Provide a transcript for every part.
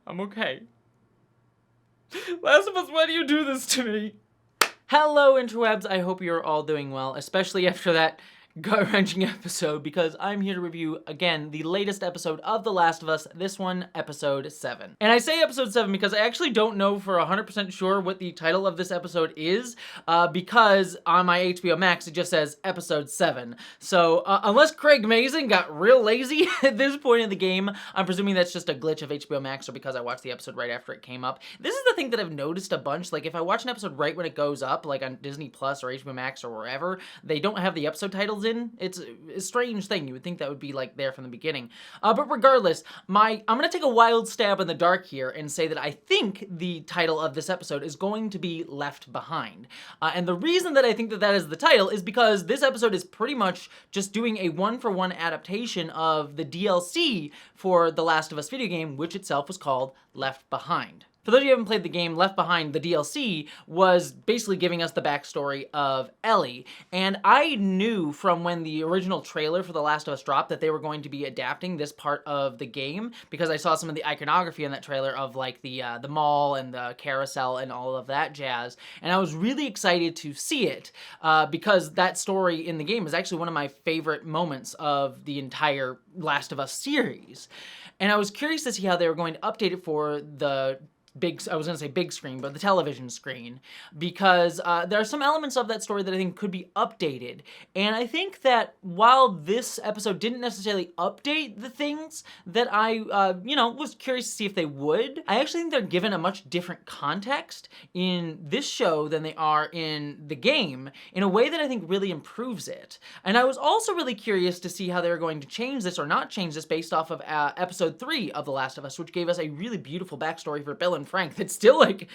I'm okay. Last of Us, why do you do this to me? Hello, interwebs. I hope you're all doing well, especially after that gut-wrenching episode, because I'm here to review, again, the latest episode of The Last of Us, this one, episode 7. And I say episode 7 because I actually don't know for 100% sure what the title of this episode is, because on my HBO Max it just says episode 7. So, unless Craig Mazin got real lazy at this point in the game, I'm presuming that's just a glitch of HBO Max or because I watched the episode right after it came up. This is the thing that I've noticed a bunch, like if I watch an episode right when it goes up, like on Disney Plus or HBO Max or wherever, they don't have the episode titles in. It's a strange thing. You would think that would be like there from the beginning. But regardless, I'm gonna take a wild stab in the dark here and say that I think the title of this episode is going to be Left Behind. And the reason that I think that that is the title is because this episode is pretty much just doing a one-for-one adaptation of the DLC for The Last of Us video game, which itself was called Left Behind. For those of you who haven't played the game, Left Behind, the DLC, was basically giving us the backstory of Ellie. And I knew from when the original trailer for The Last of Us dropped that they were going to be adapting this part of the game, because I saw some of the iconography in that trailer of like the mall and the carousel and all of that jazz. And I was really excited to see it, because that story in the game is actually one of my favorite moments of the entire Last of Us series. And I was curious to see how they were going to update it for the I was going to say big screen, but the television screen, because there are some elements of that story that I think could be updated. And I think that while this episode didn't necessarily update the things that I, was curious to see if they would, I actually think they're given a much different context in this show than they are in the game, in a way that I think really improves it. And I was also really curious to see how they were going to change this or not change this based off of episode 3 of The Last of Us, which gave us a really beautiful backstory for Bill and Frank that still like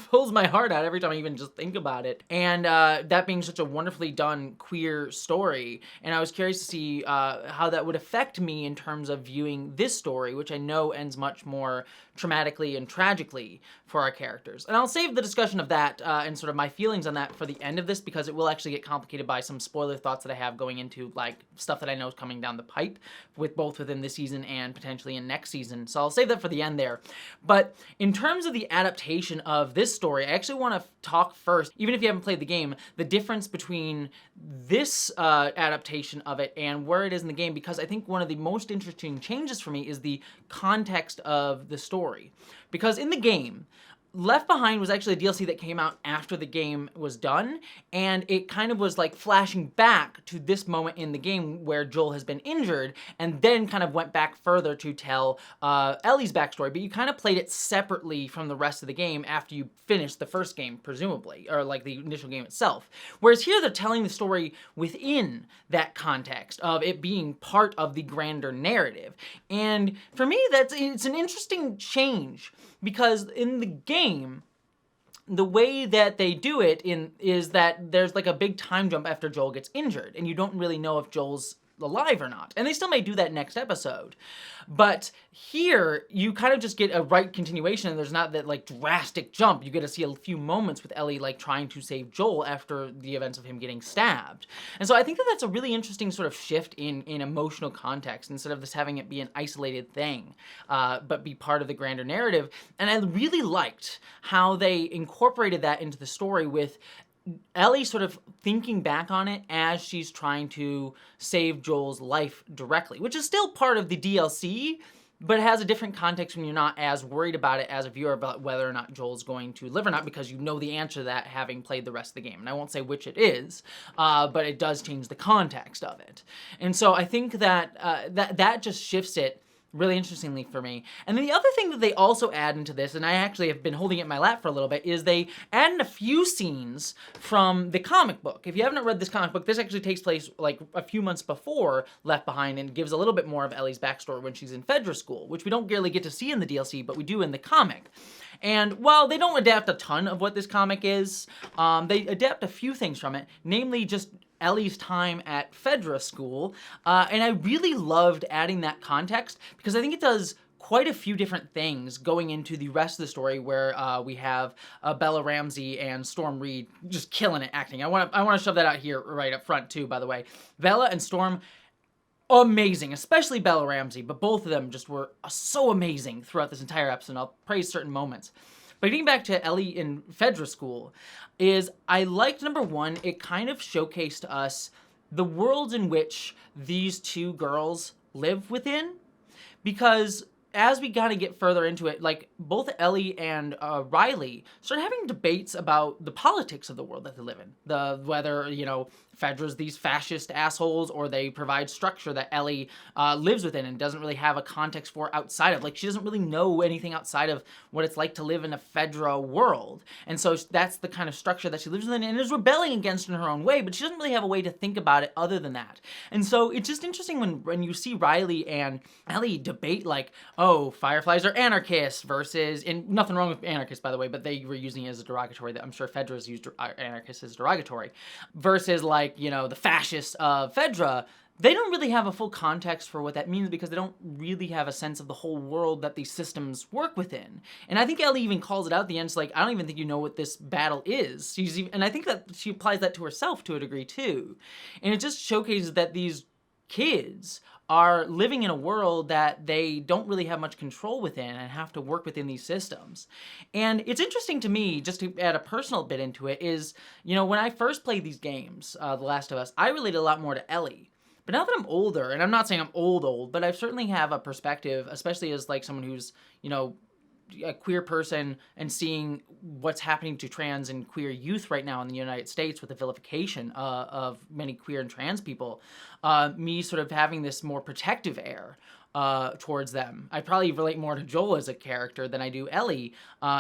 pulls my heart out every time I even just think about it. And that being such a wonderfully done queer story, and I was curious to see how that would affect me in terms of viewing this story, which I know ends much more traumatically and tragically for our characters. And I'll save the discussion of that and sort of my feelings on that for the end of this, because it will actually get complicated by some spoiler thoughts that I have going into like stuff that I know is coming down the pipe with both within this season and potentially in next season. So I'll save that for the end there. But in terms of the adaptation of this story, I actually want to talk first, even if you haven't played the game, the difference between this adaptation of it and where it is in the game, because I think one of the most interesting changes for me is the context of the story. Because in the game, Left Behind was actually a DLC that came out after the game was done, and it kind of was like flashing back to this moment in the game where Joel has been injured, and then kind of went back further to tell Ellie's backstory, but you kind of played it separately from the rest of the game after you finished the first game, presumably, or like the initial game itself. Whereas here they're telling the story within that context of it being part of the grander narrative. And for me, it's an interesting change, because in the game, the way that they do it is that there's like a big time jump after Joel gets injured, and you don't really know if Joel's alive or not. And they still may do that next episode. But here, you kind of just get a right continuation, and there's not that like drastic jump. You get to see a few moments with Ellie like trying to save Joel after the events of him getting stabbed. And so I think that that's a really interesting sort of shift in emotional context, instead of this having it be an isolated thing, but be part of the grander narrative. And I really liked how they incorporated that into the story, with Ellie sort of thinking back on it as she's trying to save Joel's life directly, which is still part of the DLC, but it has a different context when you're not as worried about it as a viewer about whether or not Joel's going to live or not, because you know the answer to that having played the rest of the game. And I won't say which it is, but it does change the context of it. And so I think that that just shifts it really interestingly for me. And then the other thing that they also add into this, and I actually have been holding it in my lap for a little bit, is they add in a few scenes from the comic book. If you haven't read this comic book, this actually takes place like a few months before Left Behind, and gives a little bit more of Ellie's backstory when she's in Fedra school, which we don't really get to see in the DLC, but we do in the comic. And while they don't adapt a ton of what this comic is, they adapt a few things from it, namely just Ellie's time at Fedra school, and I really loved adding that context, because I think it does quite a few different things going into the rest of the story, where we have Bella Ramsey and Storm Reed just killing it acting. I want to shove that out here right up front too, by the way. Bella and Storm amazing, especially Bella Ramsey, but both of them just were so amazing throughout this entire episode, and I'll praise certain moments. But getting back to Ellie in Fedra School, is I liked, number one, it kind of showcased to us the worlds in which these two girls live within, because as we gotta get further into it, like, both Ellie and Riley start having debates about the politics of the world that they live in. Whether, Fedra's these fascist assholes, or they provide structure that Ellie lives within and doesn't really have a context for outside of. Like, she doesn't really know anything outside of what it's like to live in a Fedra world. And so that's the kind of structure that she lives within and is rebelling against in her own way, but she doesn't really have a way to think about it other than that. And so it's just interesting when you see Riley and Ellie debate, like, oh, Fireflies are anarchists versus, and nothing wrong with anarchists, by the way, but they were using it as a derogatory. I'm sure Fedra's used anarchists as derogatory, versus, like, the fascists of Fedra. They don't really have a full context for what that means, because they don't really have a sense of the whole world that these systems work within. And I think Ellie even calls it out at the end. It's like, I don't even think you know what this battle is. And I think that she applies that to herself to a degree too. And it just showcases that these kids are living in a world that they don't really have much control within and have to work within these systems. And it's interesting to me, just to add a personal bit into it, is, when I first played these games, The Last of Us, I related a lot more to Ellie. But now that I'm older, and I'm not saying I'm old, but I certainly have a perspective, especially as, like, someone who's, a queer person, and seeing what's happening to trans and queer youth right now in the United States with the vilification of many queer and trans people, me sort of having this more protective air towards them. I probably relate more to Joel as a character than I do Ellie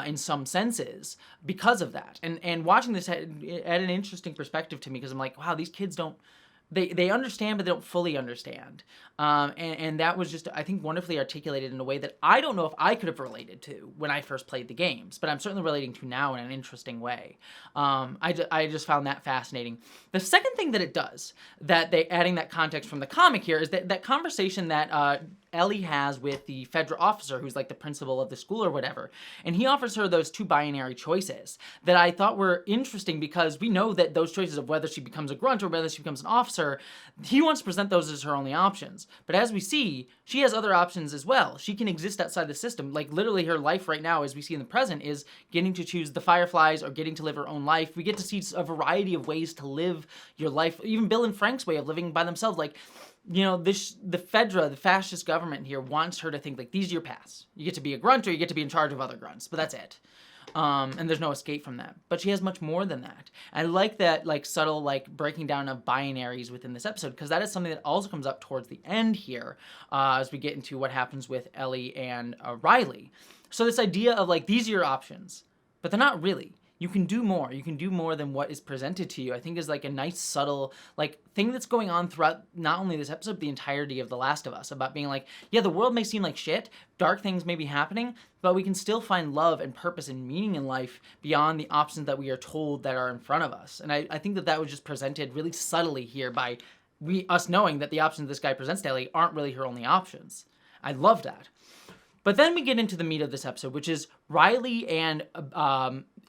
in some senses because of that. And watching this had an interesting perspective to me, because I'm like, wow, these kids don't, they understand, but they don't fully understand. And that was just, I think, wonderfully articulated in a way that I don't know if I could have related to when I first played the games, but I'm certainly relating to now in an interesting way. I just found that fascinating. The second thing that it does, that they adding that context from the comic here, is that conversation that Ellie has with the Fedra officer, who's like the principal of the school or whatever, and he offers her those two binary choices that I thought were interesting, because we know that those choices of whether she becomes a grunt or whether she becomes an officer, he wants to present those as her only options. But as we see, she has other options as well. She can exist outside the system. Like, literally her life right now, as we see in the present, is getting to choose the Fireflies or getting to live her own life. We get to see a variety of ways to live your life. Even Bill and Frank's way of living by themselves. Like, the Fedra, the fascist government here, wants her to think, like, these are your paths. You get to be a grunt, or you get to be in charge of other grunts, but that's it. And there's no escape from that. But she has much more than that. I like that, like, subtle, like, breaking down of binaries within this episode, because that is something that also comes up towards the end here, as we get into what happens with Ellie and Riley. So this idea of, like, these are your options, but they're not really. You can do more. You can do more than what is presented to you, I think, is like a nice, subtle, like, thing that's going on throughout not only this episode, but the entirety of The Last of Us, about being like, yeah, the world may seem like shit, dark things may be happening, but we can still find love and purpose and meaning in life beyond the options that we are told that are in front of us. And I think that was just presented really subtly here by us knowing that the options this guy presents to Ellie aren't really her only options. I love that. But then we get into the meat of this episode, which is Riley and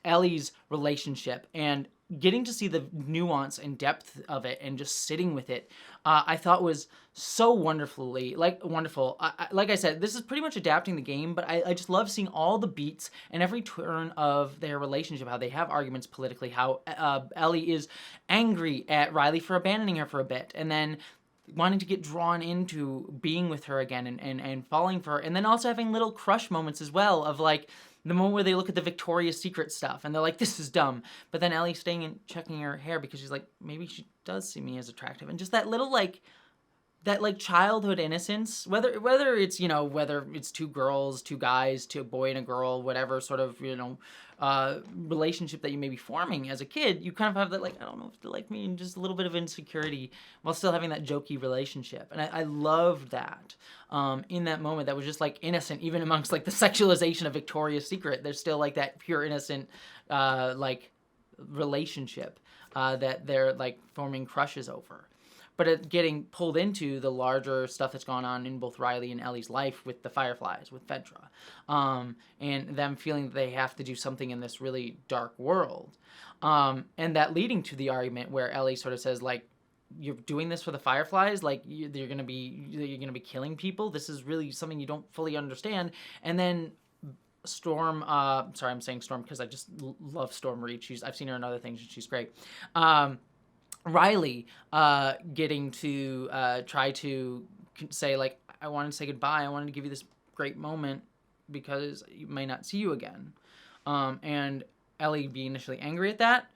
Ellie's relationship, and getting to see the nuance and depth of it and just sitting with it, I thought was so wonderful. Like I said, this is pretty much adapting the game, but I just love seeing all the beats and every turn of their relationship, how they have arguments politically, how Ellie is angry at Riley for abandoning her for a bit, and then wanting to get drawn into being with her again and falling for her, and then also having little crush moments as well, of like the moment where they look at the Victoria's Secret stuff and they're like, this is dumb, but then Ellie staying and checking her hair because she's like, maybe she does see me as attractive, and just that little that childhood innocence, whether it's, whether it's two girls, two guys, two a boy and a girl, whatever sort of, relationship that you may be forming as a kid, you kind of have that, like, I don't know if they like me, and just a little bit of insecurity while still having that jokey relationship. And I loved that in that moment. That was just like innocent, even amongst like the sexualization of Victoria's Secret. There's still like that pure innocent like relationship that they're like forming crushes over. But it getting pulled into the larger stuff that's gone on in both Riley and Ellie's life with the Fireflies, with Fedra, and them feeling that they have to do something in this really dark world. And that leading to the argument where Ellie sort of says, like, you're doing this for the Fireflies, like you're gonna be killing people. This is really something you don't fully understand. And then Storm, sorry, I'm saying Storm because I just love Storm Reed. I've seen her in other things and she's great. Riley, getting to try to say, like, I wanted to say goodbye. I wanted to give you this great moment because you may not see you again. And Ellie being initially angry at that,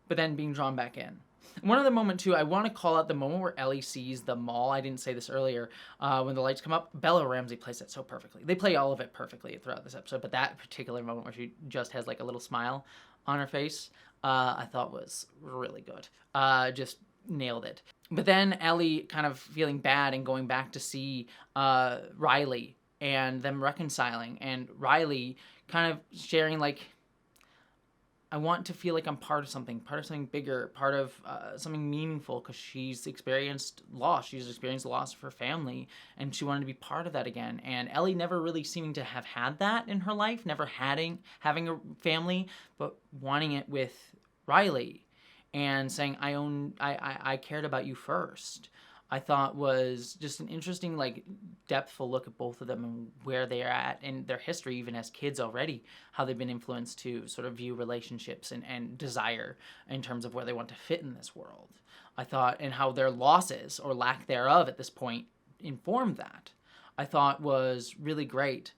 but then being drawn back in. One other moment, too, I want to call out the moment where Ellie sees the mall. I didn't say this earlier. When the lights come up, Bella Ramsey plays that so perfectly. They play all of it perfectly throughout this episode, but that particular moment where she just has, like, a little smile on her face, I thought was really good. Just nailed it. But then Ellie kind of feeling bad and going back to see Riley and them reconciling, and Riley kind of sharing, like, I want to feel like I'm part of something bigger, part of something meaningful, because she's experienced loss. She's experienced the loss of her family, and she wanted to be part of that again. And Ellie never really seeming to have had that in her life, never having a family, but wanting it with Riley and saying, I cared about you first. I thought was just an interesting, like, depthful look at both of them and where they are at in their history, even as kids already, how they've been influenced to sort of view relationships and desire in terms of where they want to fit in this world. I thought, and how their losses or lack thereof at this point informed that, I thought was really great.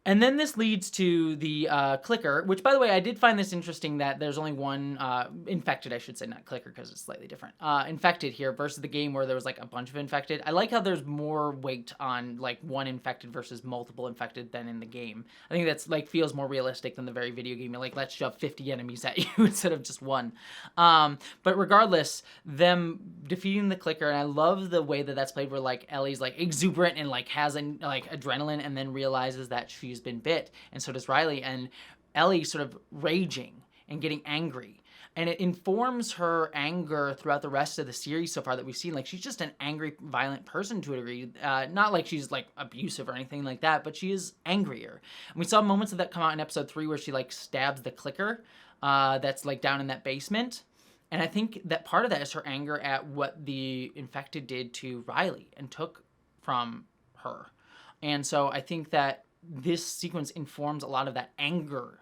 And then this leads to the clicker, which, by the way, I did find this interesting that there's only one infected, I should say, not clicker because it's slightly different, infected here versus the game where there was, like, a bunch of infected. I like how there's more weight on, like, one infected versus multiple infected than in the game. I think that's, like, feels more realistic than the very video game. You're like, let's shove 50 enemies at you instead of just one. But regardless, them defeating the clicker, and I love the way that that's played where, like, Ellie's, like, exuberant and, like, has, like, adrenaline and then realizes that she's been bit, and so does Riley, and Ellie sort of raging and getting angry, and it informs her anger throughout the rest of the series so far that we've seen. Like, she's just an angry, violent person to a degree, not like she's, like, abusive or anything like that, but she is angrier, and we saw moments of that come out in episode 3 where she, like, stabs the clicker that's, like, down in that basement. And I think that part of that is her anger at what the infected did to Riley and took from her. And so I think that this sequence informs a lot of that anger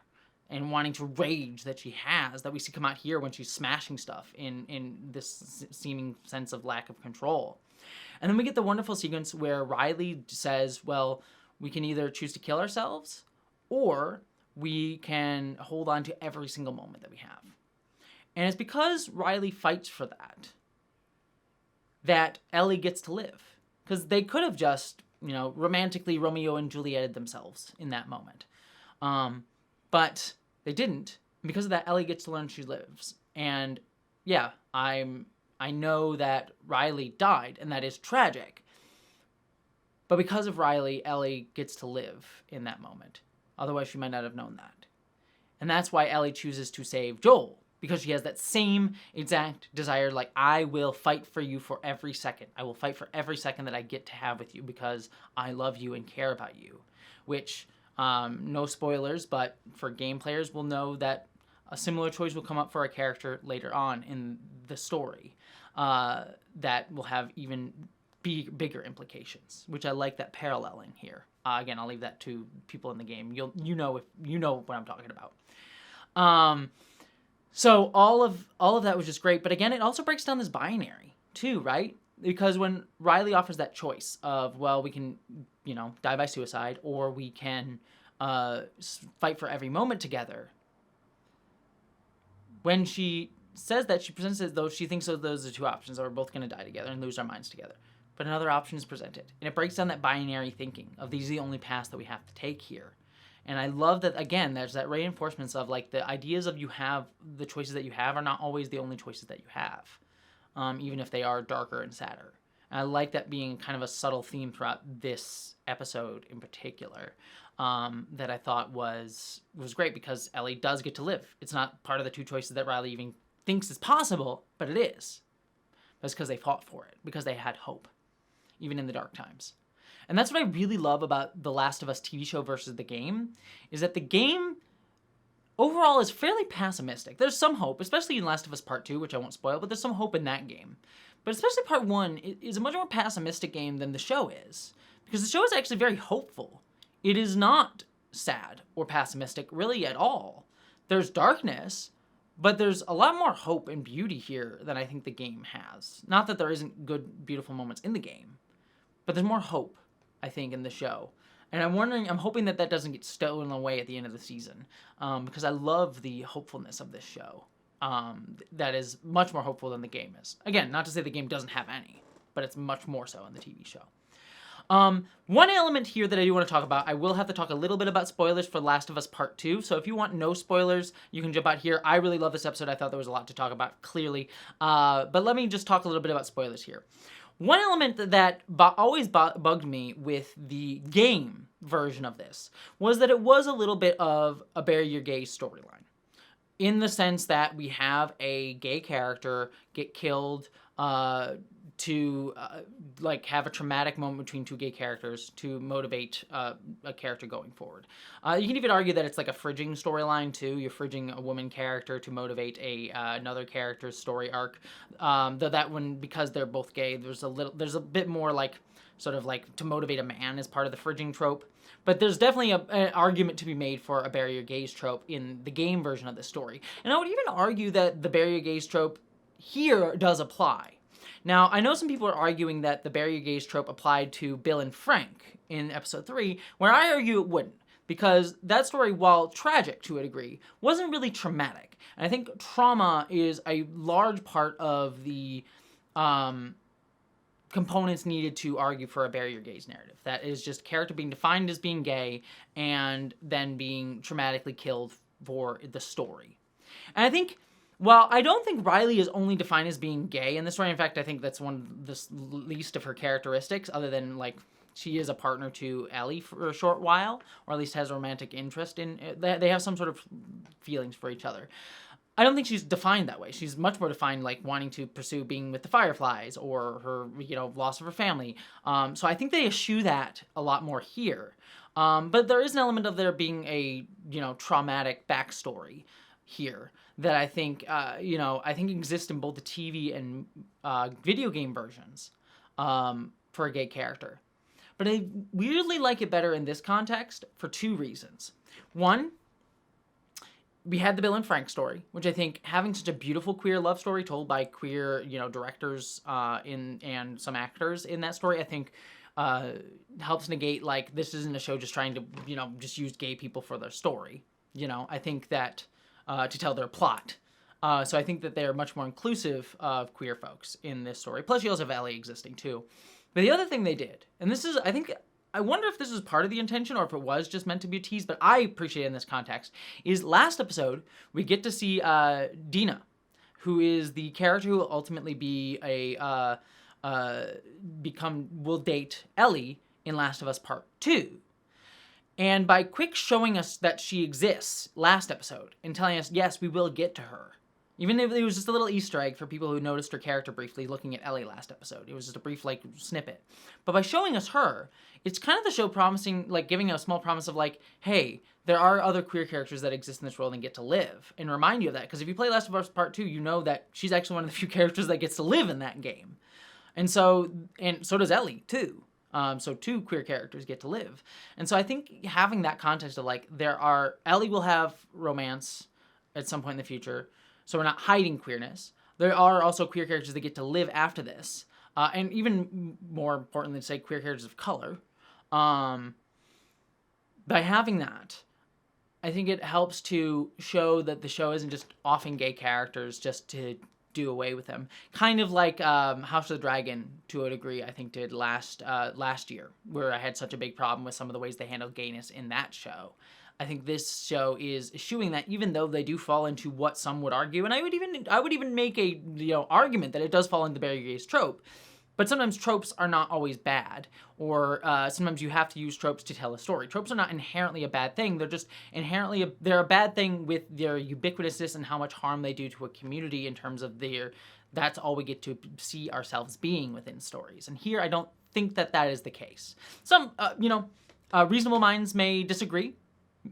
and wanting to rage that she has, that we see come out here when she's smashing stuff in this seeming sense of lack of control. And then we get the wonderful sequence where Riley says, well, we can either choose to kill ourselves or we can hold on to every single moment that we have. And it's because Riley fights for that Ellie gets to live. Because they could have just, romantically Romeo and Julieted themselves in that moment. But they didn't. And because of that, Ellie gets to learn she lives. And yeah, I know that Riley died, and that is tragic. But because of Riley, Ellie gets to live in that moment. Otherwise, she might not have known that. And that's why Ellie chooses to save Joel. Because she has that same exact desire, like, I will fight for you for every second. I will fight for every second that I get to have with you because I love you and care about you. Which, no spoilers, but for game players will know that a similar choice will come up for a character later on in the story that will have even bigger implications, which I like that paralleling here. Again, I'll leave that to people in the game. You know what I'm talking about. So all of that was just great, but again, it also breaks down this binary too, right? Because when Riley offers that choice of, well, we can, die by suicide, or we can fight for every moment together. When she says that, she presents it as though she thinks those are two options, that we're both going to die together and lose our minds together. But another option is presented, and it breaks down that binary thinking of these are the only paths that we have to take here. And I love that, again, there's that reinforcements of, like, the ideas of the choices that you have are not always the only choices that you have, even if they are darker and sadder. And I like that being kind of a subtle theme throughout this episode in particular, that I thought was great because Ellie does get to live. It's not part of the two choices that Riley even thinks is possible, but it is. That's because they fought for it, because they had hope, even in the dark times. And that's what I really love about The Last of Us TV show versus the game, is that the game overall is fairly pessimistic. There's some hope, especially in Last of Us Part 2, which I won't spoil, but there's some hope in that game. But especially Part 1 is a much more pessimistic game than the show is, because the show is actually very hopeful. It is not sad or pessimistic really at all. There's darkness, but there's a lot more hope and beauty here than I think the game has. Not that there isn't good, beautiful moments in the game, but there's more hope, I think, in the show. And I'm hoping that that doesn't get stolen away at the end of the season, because I love the hopefulness of this show. That is much more hopeful than the game is. Again, not to say the game doesn't have any, but it's much more so in the TV show. One element here that I do want to talk about, I will have to talk a little bit about spoilers for Last of Us Part 2, so if you want no spoilers, you can jump out here. I really love this episode. I thought there was a lot to talk about, clearly. But let me just talk a little bit about spoilers here. One element that always bugged me with the game version of this was that it was a little bit of a bury your gays storyline, in the sense that we have a gay character get killed to have a traumatic moment between two gay characters to motivate a character going forward. You can even argue that it's like a fridging storyline too. You're fridging a woman character to motivate another character's story arc. Though that one, because they're both gay, there's a bit more sort of to motivate a man as part of the fridging trope. But there's definitely an argument to be made for a bury your gays trope in the game version of the story. And I would even argue that the bury your gays trope here does apply. Now, I know some people are arguing that the bury your gays trope applied to Bill and Frank in episode 3, where I argue it wouldn't, because that story, while tragic to a degree, wasn't really traumatic. And I think trauma is a large part of the components needed to argue for a bury your gays narrative. That is just character being defined as being gay and then being traumatically killed for the story. And I think, while I don't think Riley is only defined as being gay in this story, in fact, I think that's one of the least of her characteristics, other than, she is a partner to Ellie for a short while, or at least has a romantic interest in, they have some sort of feelings for each other. I don't think she's defined that way. She's much more defined, wanting to pursue being with the Fireflies, or her, loss of her family. So I think they eschew that a lot more here. But there is an element of there being a, traumatic backstory here that I think, exists in both the TV and video game versions for a gay character. But I weirdly like it better in this context for two reasons. One, we had the Bill and Frank story, which I think, having such a beautiful queer love story told by queer, directors and some actors in that story, I think helps negate, this isn't a show just trying to, just use gay people for their story. I think that to tell their plot. So I think that they're much more inclusive of queer folks in this story. Plus, you also have Ellie existing, too. But the other thing they did, and this is, I wonder if this was part of the intention or if it was just meant to be a tease, but I appreciate it in this context, is last episode, we get to see Dina, who is the character who will ultimately be will date Ellie in Last of Us Part 2. And by quick showing us that she exists last episode and telling us, yes, we will get to her. Even if it was just a little Easter egg for people who noticed her character briefly looking at Ellie last episode. It was just a brief, snippet. But by showing us her, it's kind of the show promising, giving a small promise of, hey, there are other queer characters that exist in this world and get to live. And remind you of that. Because if you play Last of Us Part 2, you know that she's actually one of the few characters that gets to live in that game. And so does Ellie, too. So two queer characters get to live. And so I think having that context of Ellie will have romance at some point in the future, so we're not hiding queerness. There are also queer characters that get to live after this. And even more importantly to say, queer characters of color. By having that, I think it helps to show that the show isn't just offing gay characters just to do away with them. Kind of like House of the Dragon, to a degree, I think did last year, where I had such a big problem with some of the ways they handled gayness in that show. I think this show is eschewing that, even though they do fall into what some would argue, and I would even make a argument that it does fall into the bury your gays trope. But sometimes tropes are not always bad, or sometimes you have to use tropes to tell a story. Tropes are not inherently a bad thing. They're just inherently they're a bad thing with their ubiquitousness and how much harm they do to a community in terms of that's all we get to see ourselves being within stories. And here, I don't think that is the case. Some reasonable minds may disagree.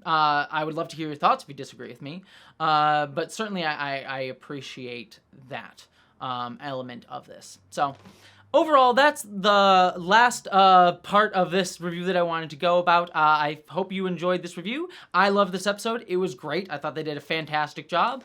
I would love to hear your thoughts if you disagree with me. But certainly I appreciate that element of this. So overall, that's the last part of this review that I wanted to go about. I hope you enjoyed this review. I love this episode. It was great. I thought they did a fantastic job.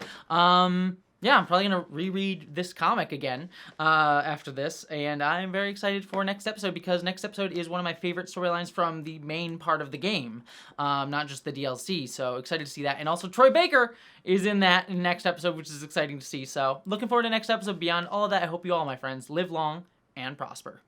Yeah, I'm probably going to reread this comic again after this, and I'm very excited for next episode because next episode is one of my favorite storylines from the main part of the game, not just the DLC, so excited to see that. And also Troy Baker is in that next episode, which is exciting to see, so looking forward to next episode. Beyond all of that, I hope you all, my friends, live long and prosper.